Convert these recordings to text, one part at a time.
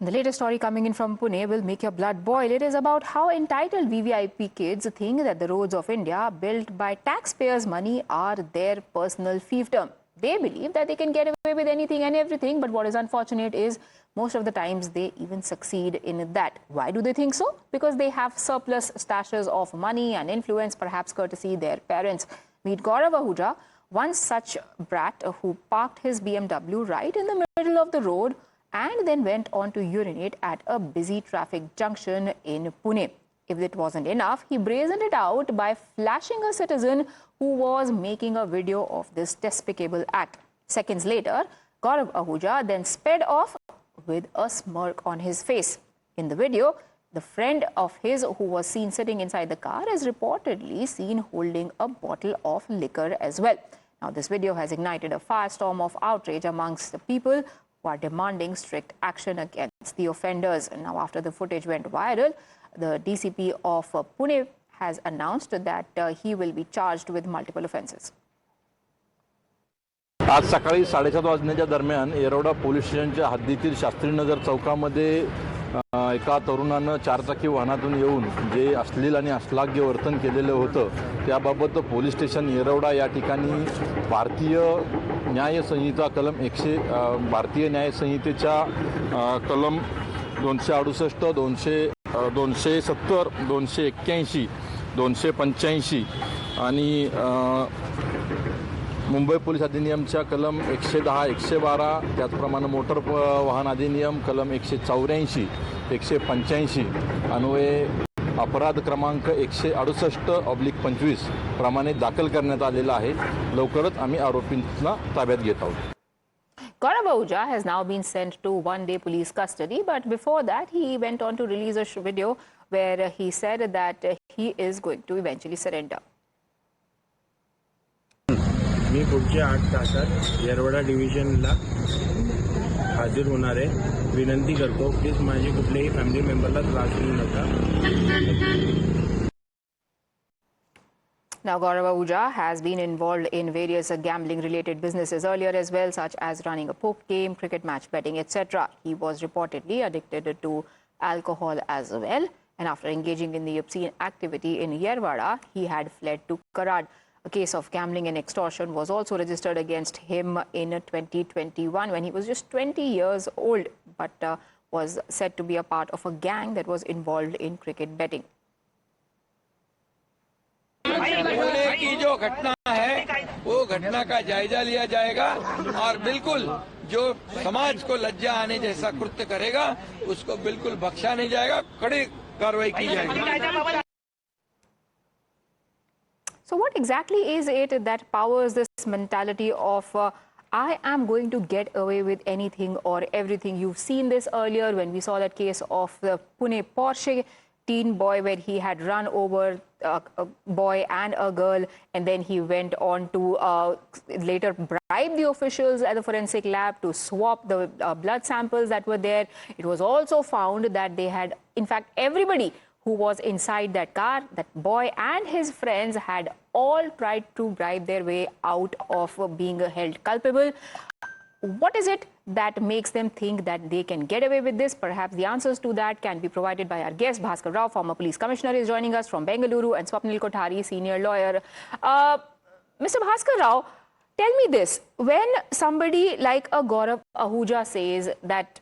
The latest story coming in from Pune will make your blood boil. It is about how entitled VVIP kids think that the roads of India, built by taxpayers' money, are their personal fiefdom. They believe that they can get away with anything and everything, but what is unfortunate is most of the times they even succeed in that. Why do they think so? Because they have surplus stashes of money and influence, perhaps courtesy their parents. Meet Gaurav Ahuja, one such brat who parked his BMW right in the middle of the road and then went on to urinate at a busy traffic junction in Pune. If it wasn't enough, he brazened it out by flashing a citizen who was making a video of this despicable act. Seconds later, Gaurav Ahuja then sped off with a smirk on his face. In the video, the friend of his who was seen sitting inside the car is reportedly seen holding a bottle of liquor as well. Now, this video has ignited a firestorm of outrage amongst the people who are demanding strict action against the offenders. Now, after the footage went viral, the DCP of Pune has announced that he will be charged with multiple offences. आज सकाळी 7:30 वाजण्याच्या दरम्यान Yerwada police स्टेशनच्या हद्दीतील शास्त्रीनगर चौकामध्ये एका तरुणानं चारचाकी वाहनातून येऊन जे अश्लील आणि अश्लाघ्य वर्तन केलेलं होतं त्याबाबत पोलीस स्टेशन येरवडा या ठिकाणी भारतीय न्याय संहिता कलम भारतीय न्याय संहितेच्या कलम 268 270 281 285 आणि मुंबई पोलीस अधिनियमच्या कलम 110 112 त्याचप्रमाणे मोटर वाहन अधिनियम कलम 184 185 अन्वये अपराध क्रमांक 168/25 प्रमाणे दाखल करण्यात आलेला आहे. लवकरच आम्ही आरोपींना ताब्यात घेत आहोत. Gaurav Ahuja has now been sent to one-day police custody, but before that he went on to release a video where he said that he is going to eventually surrender. मी पुढच्या 8 तासात येरवडा डिव्हिजनला हाजीर होणार आहे. विनंती करतो प्लीज माझी कुठल्याही family मेंबरला त्रास देऊ नका. Now, Gaurav Ahuja has been involved in various gambling-related businesses earlier as well, such as running a poker game, cricket match betting, etc. He was reportedly addicted to alcohol as well. And after engaging in the obscene activity in Yerwada, he had fled to Karad. A case of gambling and extortion was also registered against him in 2021 when he was just 20 years old, but was said to be a part of a gang that was involved in cricket betting. Pune की जो घटना है वो घटना का जायजा लिया जाएगा और बिल्कुल जो समाज को लज्जा आने जैसा कृत्य करेगा उसको बिल्कुल बख्शा नहीं जाएगा, कड़ी कार्रवाई की जाएगी. So what exactly is it that powers this mentality of I am going to get away with anything or everything? You've seen this earlier when we saw that case of the Pune Porsche teen boy where he had run over a boy and a girl, and then he went on to later bribe the officials at the forensic lab to swap the blood samples that were there. It was also found that they had, in fact, everybody who was inside that car, that boy and his friends, had all tried to bribe their way out of being held culpable. What is it that makes them think that they can get away with this? Perhaps the answers to that can be provided by our guest, Bhaskar Rao, former police commissioner, is joining us from Bengaluru, and Swapnil Kothari, senior lawyer. Mr. Bhaskar Rao, tell me this. When somebody like a Gaurav Ahuja says that,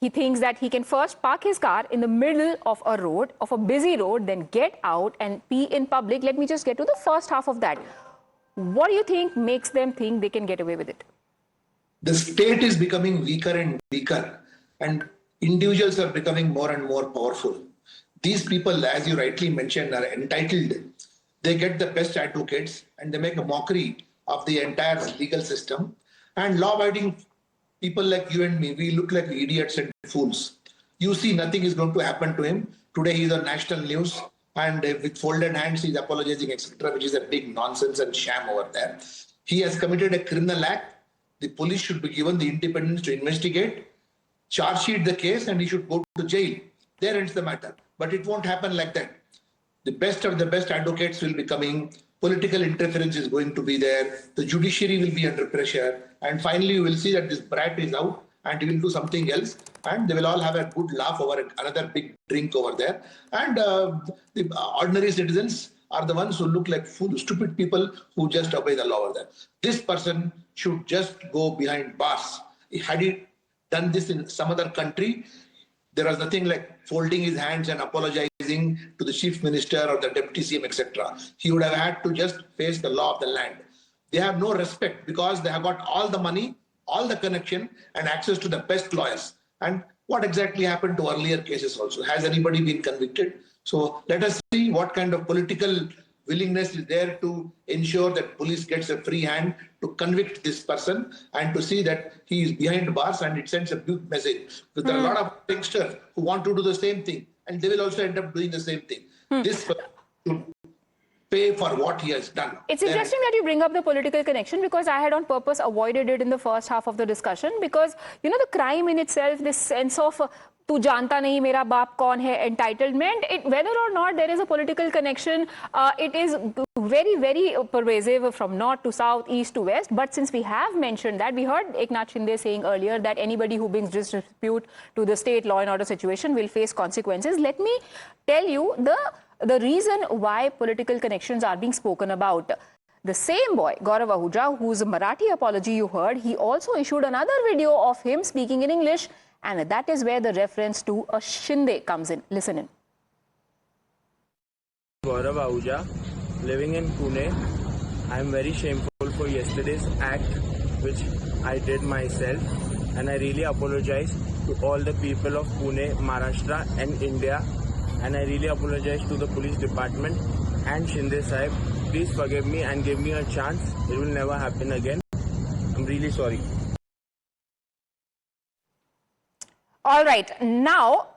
he thinks that he can first park his car in the middle of a road, of a busy road, then get out and pee in public. Let me just get to the first half of that. What do you think makes them think they can get away with it? The state is becoming weaker and weaker, and individuals are becoming more and more powerful. These people, as you rightly mentioned, are entitled. They get the best advocates and they make a mockery of the entire legal system. And law-abiding people like you and me, we look like idiots and fools. You see, nothing is going to happen to him. Today he's on national news, and with folded hands he's apologizing, etc., which is a big nonsense and sham over there. He has committed a criminal act. The police should be given the independence to investigate, charge sheet the case, and he should go to jail. There ends the matter. But it won't happen like that. The best of the best advocates will be coming. Political interference is going to be there. The judiciary will be under pressure. And finally, you will see that this brat is out and he will do something else, and they will all have a good laugh over another big drink over there. And the ordinary citizens are the ones who look like stupid people who just obey the law over there. This person should just go behind bars. Had he done this in some other country, there was nothing like folding his hands and apologizing to the chief minister or the deputy CM, etc. He would have had to just face the law of the land. They have no respect because they have got all the money, all the connection, and access to the best lawyers. And what exactly happened to earlier cases also? Has anybody been convicted? So let us see what kind of political willingness is there to ensure that police gets a free hand to convict this person and to see that he is behind bars, and it sends a big message. Because there are a lot of youngsters who want to do the same thing, and they will also end up doing the same thing. This person should pay for what he has done. It's interesting that you bring up the political connection, because I had on purpose avoided it in the first half of the discussion, because, you know, the crime in itself, this sense of tu janta nahi mera baap kaun hai, entitlement, whether or not there is a political connection, it is very, very pervasive from north to south, east to west. But since we have mentioned that, we heard Eknath Shinde saying earlier that anybody who brings disrepute to the state law and order situation will face consequences. Let me tell you the reason why political connections are being spoken about. The same boy, Gaurav Ahuja, whose Marathi apology you heard, he also issued another video of him speaking in English, and that is where the reference to a Shinde comes in. Listen in. Gaurav Ahuja, living in Pune. I am very shameful for yesterday's act which I did myself, and I really apologize to all the people of Pune, Maharashtra and India, and I really apologize to the police department and Shinde Sahib. Please forgive me and give me a chance. It will never happen again. I'm really sorry. All right. Now,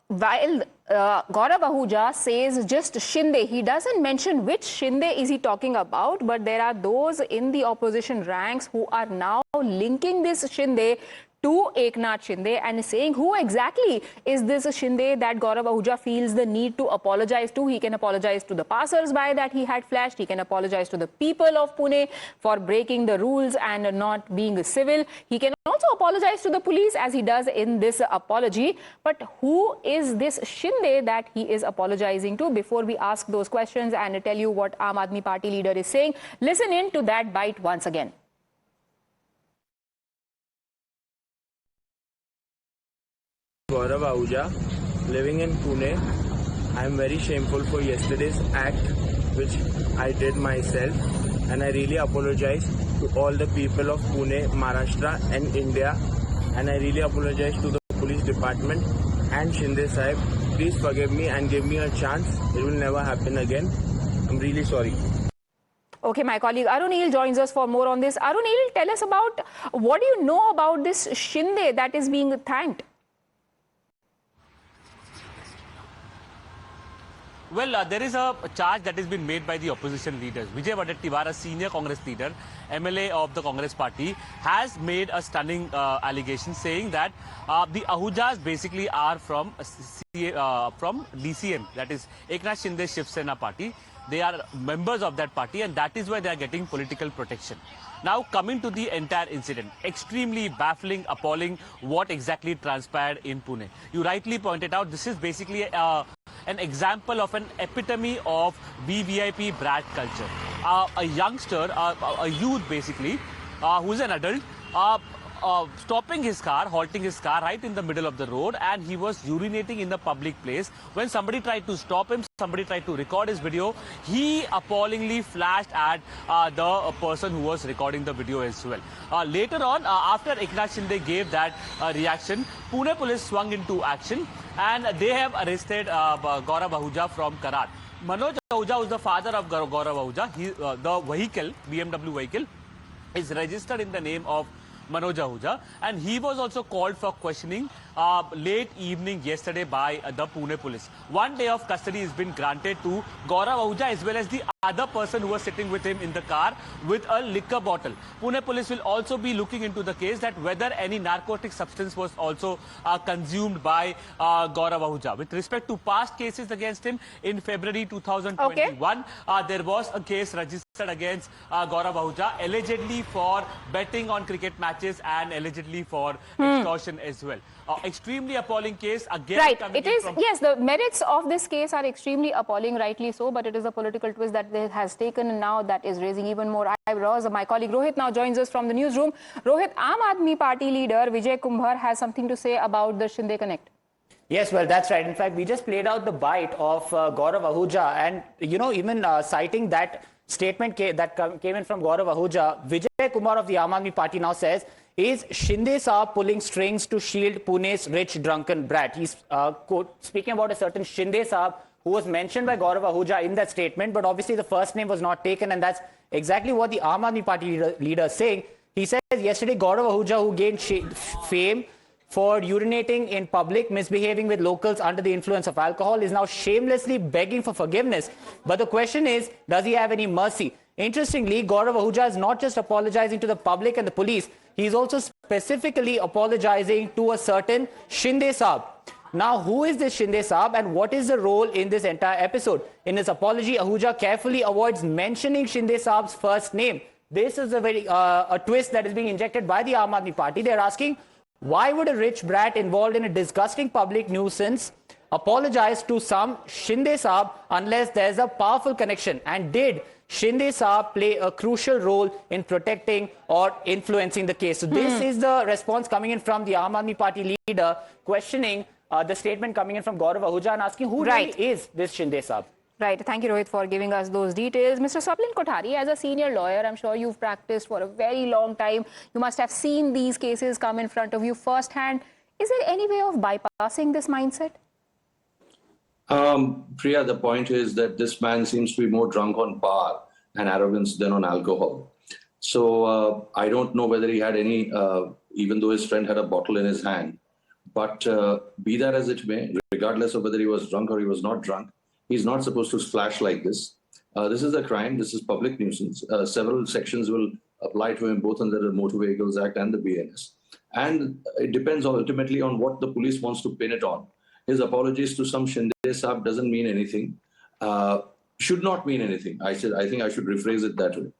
while Gaurav Ahuja says just Shinde, he doesn't mention which Shinde is he talking about, but there are those in the opposition ranks who are now linking this Shinde to Eknath Shinde and saying who exactly is this Shinde that Gaurav Ahuja feels the need to apologize to. He can apologize to the passers-by that he had flashed. He can apologize to the people of Pune for breaking the rules and not being civil. He can also apologize to the police, as he does in this apology. But who is this Shinde that he is apologizing to? Before we ask those questions and tell you what Aam Aadmi Party leader is saying, listen in to that bite once again. Gaurav Ahuja, living in Pune. I am very shameful for yesterday's act which I did myself, and I really apologize to all the people of Pune, Maharashtra and India, and I really apologize to the police department and Shinde Sahib. Please forgive me and give me a chance. It will never happen again. I'm really sorry. Okay, my colleague Arunil joins us for more on this. Arunil, tell us about what do you know about this Shinde that is being thanked? Well, there is a charge that has been made by the opposition leaders. Vijay Wadettiwar, a senior Congress leader, MLA of the Congress party, has made a stunning allegation saying that the Ahujas basically are from DCM, that is Eknath Shinde Shiv Sena party. They are members of that party, and that is why they are getting political protection. Now, coming to the entire incident, extremely baffling, appalling what exactly transpired in Pune. You rightly pointed out, this is basically an example of an epitome of VVIP Brat culture. A youngster, a youth basically, who's an adult, stopping his car, halting his car right in the middle of the road, and he was urinating in the public place. When somebody tried to stop him, somebody tried to record his video, he appallingly flashed at the person who was recording the video as well. Later on, after Eknath Shinde gave that reaction, Pune police swung into action and they have arrested Gaurav Ahuja from Karat. Manoj Ahuja was the father of Gaurav Ahuja. The vehicle, BMW vehicle, is registered in the name of Manoj Ahuja, and he was also called for questioning late evening yesterday by the Pune police. 1 day of custody has been granted to Gaurav Ahuja as well as the other person who was sitting with him in the car with a liquor bottle. Pune police will also be looking into the case that whether any narcotic substance was also consumed by Gaurav Ahuja. With respect to past cases against him, in February 2021, there was a case registered against Gaurav Ahuja, allegedly for betting on cricket matches and allegedly for extortion as well. Extremely appalling case. Again, right. It is, yes, the merits of this case are extremely appalling, rightly so, but it is a political twist that has taken, and now that is raising even more eyebrows. My colleague Rohit now joins us from the newsroom. Rohit, Aam Aadmi Party leader Vijay Kumbhar has something to say about the Shinde Connect. Yes, well, that's right. In fact, we just played out the bite of Gaurav Ahuja, and, you know, even citing that statement that came in from Gaurav Ahuja, Vijay Kumar of the Aam Aadmi Party now says, is Shinde Sahib pulling strings to shield Pune's rich drunken brat? He's speaking about a certain Shinde Sahib who was mentioned by Gaurav Ahuja in that statement, but obviously the first name was not taken, and that's exactly what the Aam Aadmi Party leader is saying. He says yesterday Gaurav Ahuja, who gained fame for urinating in public, misbehaving with locals under the influence of alcohol, is now shamelessly begging for forgiveness. But the question is, does he have any mercy? Interestingly, Gaurav Ahuja is not just apologizing to the public and the police, he is also specifically apologizing to a certain Shinde Sahib. Now, who is this Shinde Sahib and what is the role in this entire episode? In his apology, Ahuja carefully avoids mentioning Shinde Sahib's first name. This is a very a twist that is being injected by the Aam Aadmi Party. They are asking, why would a rich brat involved in a disgusting public nuisance apologize to some Shinde Sahib unless there's a powerful connection? And did Shinde Sahib play a crucial role in protecting or influencing the case? So this is the response coming in from the Aam Aadmi Party leader, questioning the statement coming in from Gaurav Ahuja and asking who really is this Shinde Sahib? Right. Thank you, Rohit, for giving us those details. Mr. Swaplin Kothari, as a senior lawyer, I'm sure you've practiced for a very long time. You must have seen these cases come in front of you firsthand. Is there any way of bypassing this mindset? Priya, the point is that this man seems to be more drunk on power and arrogance than on alcohol. So I don't know whether he had any, even though his friend had a bottle in his hand. But be that as it may, regardless of whether he was drunk or he was not drunk, he's not supposed to splash like this. This is a crime. This is public nuisance. Several sections will apply to him, both under the Motor Vehicles Act and the BNS. And it depends ultimately on what the police wants to pin it on. His apologies to some Shinde Sahib doesn't mean anything. Should not mean anything. I think I should rephrase it that way.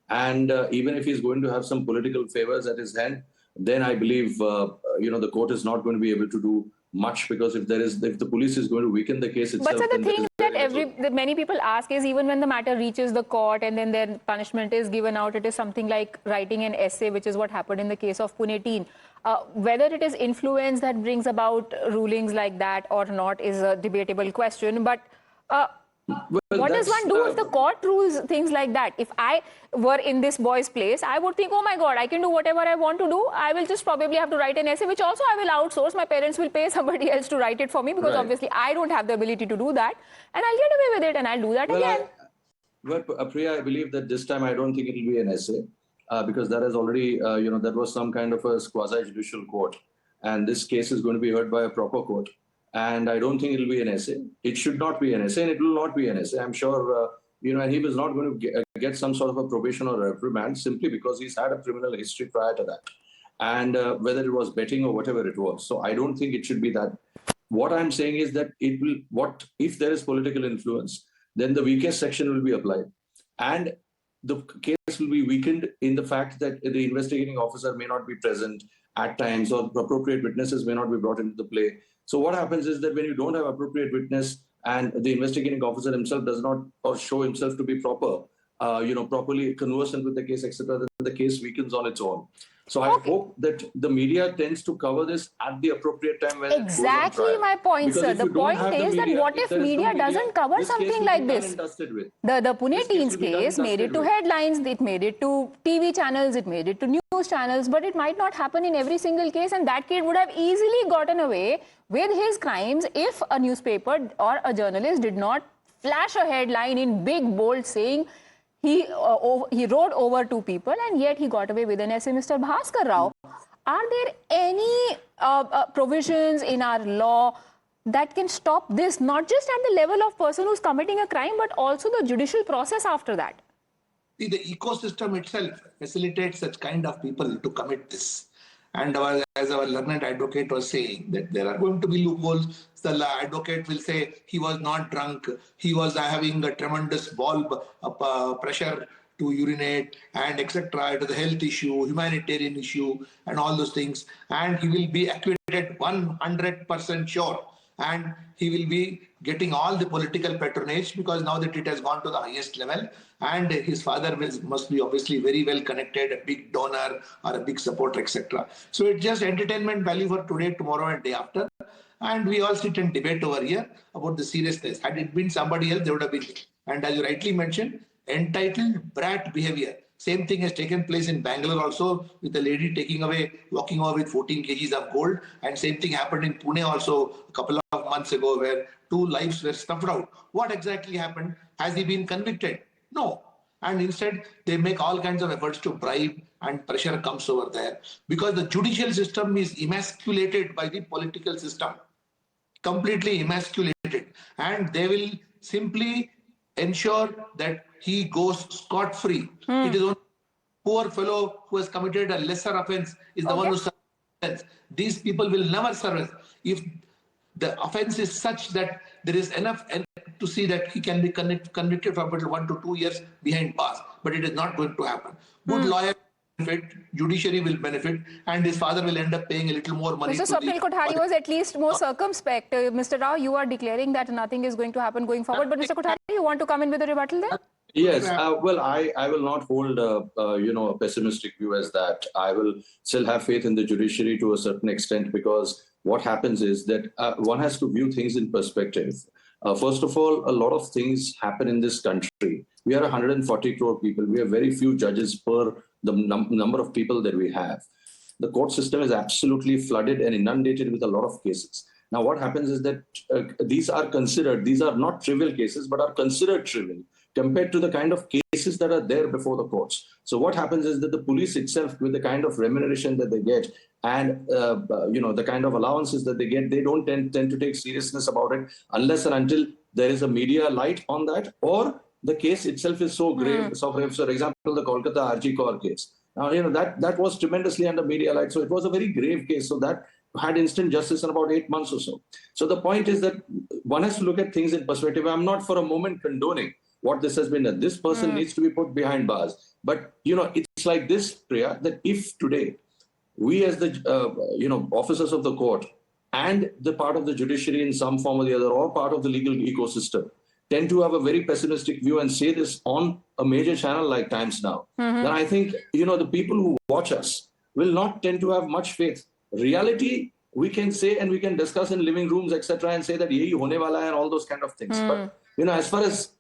And even if he's going to have some political favors at his hand, then I believe the court is not going to be able to do much, because if the police is going to weaken the case itself. But so the thing that many people ask is, even when the matter reaches the court and then their punishment is given out, it is something like writing an essay, which is what happened in the case of Pune teen. Whether it is influence that brings about rulings like that or not is a debatable question. But what does one do if the court rules things like that? If I were in this boy's place, I would think, oh my God, I can do whatever I want to do. I will just probably have to write an essay, which also I will outsource. My parents will pay somebody else to write it for me, because obviously I don't have the ability to do that. And I'll get away with it and I'll do that again. Priya, I believe that this time I don't think it will be an essay, because that has already, that was some kind of a quasi-judicial court. And this case is going to be heard by a proper court. And I don't think it will be an essay. It should not be an essay, and it will not be an essay. I'm sure, and he was not going to get some sort of a probation or reprimand simply because he's had a criminal history prior to that. And whether it was betting or whatever it was. So I don't think it should be that. What I'm saying is that if there is political influence, then the weakest section will be applied. And the case will be weakened in the fact that the investigating officer may not be present at times, or appropriate witnesses may not be brought into the play. So what happens is that when you don't have appropriate witness and the investigating officer himself does not or show himself to be properly conversant with the case, etc., then the case weakens on its own. So I hope that the media tends to cover this at the appropriate time when exactly my point, sir. The point is that what if media doesn't cover something like this? The Pune teens case made it to headlines, it made it to TV channels, it made it to news channels, but it might not happen in every single case, and that kid would have easily gotten away with his crimes if a newspaper or a journalist did not flash a headline in big bold saying he rode over two people, and yet he got away with an essay. Mr. Bhaskar Rao, are there any provisions in our law that can stop this, not just at the level of person who's committing a crime, but also the judicial process after that? See, the ecosystem itself facilitates such kind of people to commit this. And as our learned advocate was saying, that there are going to be loopholes. The advocate will say he was not drunk, he was having a tremendous pressure to urinate and etc. It is a health issue, humanitarian issue, and all those things. And he will be acquitted 100% sure. And he will be getting all the political patronage because now that it has gone to the highest level, and his father must be obviously very well connected, a big donor or a big supporter, etc. So it's just entertainment value for today, tomorrow, and day after. And we all sit and debate over here about the seriousness. Had it been somebody else, they would have been. And as you rightly mentioned, entitled brat behavior. Same thing has taken place in Bangalore also, with a lady walking away with 14 kgs of gold. And same thing happened in Pune also a couple of months ago, where 2 lives were snuffed out. What exactly happened? Has he been convicted? No. And instead, they make all kinds of efforts to bribe, and pressure comes over there. Because the judicial system is emasculated by the political system. Completely emasculated. And they will simply ensure that he goes scot-free. It is only poor fellow who has committed a lesser offense is the one who serves. These people will never serve. If the offense is such that there is enough to see that he can be convicted for 1 to 2 years behind bars, but it is not going to happen. Good lawyer benefit, judiciary will benefit, and his father will end up paying a little more money. Mr. Swapnil Kothari was at least more circumspect. Mr. Rao, you are declaring that nothing is going to happen going forward, but Mr. Kothari, you want to come in with a rebuttal there? Yes, well, I will not hold a pessimistic view as that. I will still have faith in the judiciary to a certain extent, because what happens is that one has to view things in perspective. First of all, a lot of things happen in this country. We are 140 crore people. We have very few judges per the number of people that we have. The court system is absolutely flooded and inundated with a lot of cases. Now, what happens is that these are not trivial cases, but are considered trivial compared to the kind of cases that are there before the courts. So what happens is that the police itself, with the kind of remuneration that they get and the kind of allowances that they get, they don't tend to take seriousness about it unless and until there is a media light on that, or the case itself is so grave. So, for example, the Kolkata RG Kaur case. Now, that was tremendously under media light. So it was a very grave case. So that had instant justice in about 8 months or so. So the point is that one has to look at things in perspective. I'm not for a moment condoning what this has been, that this person needs to be put behind bars. But, it's like this, Priya, that if today we as the, officers of the court and the part of the judiciary in some form or the other, or part of the legal ecosystem, tend to have a very pessimistic view and say this on a major channel like Times Now, then I think, the people who watch us will not tend to have much faith. Reality, we can say and we can discuss in living rooms, etc., and say that yehi hone wala hai and all those kind of things. But, as far as,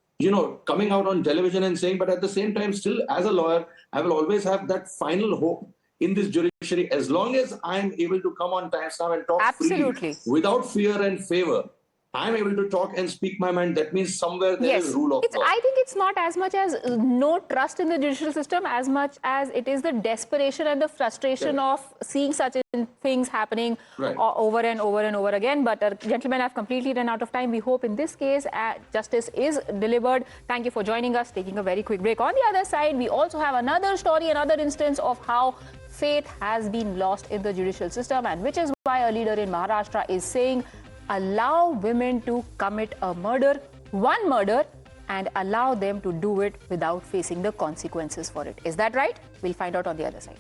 coming out on television and saying, but at the same time, still as a lawyer, I will always have that final hope in this judiciary. As long as I'm able to come on Times Now and talk freely, without fear and favor, I'm able to talk and speak my mind. That means somewhere there is rule of law. I think it's not as much as no trust in the judicial system, as much as it is the desperation and the frustration of seeing such things happening over and over and over again. But gentlemen, I've completely run out of time. We hope in this case justice is delivered. Thank you for joining us. Taking a very quick break. On the other side, we also have another story, another instance of how faith has been lost in the judicial system, and which is why a leader in Maharashtra is saying, allow women to commit one murder, and allow them to do it without facing the consequences for it. Is that right? We'll find out on the other side.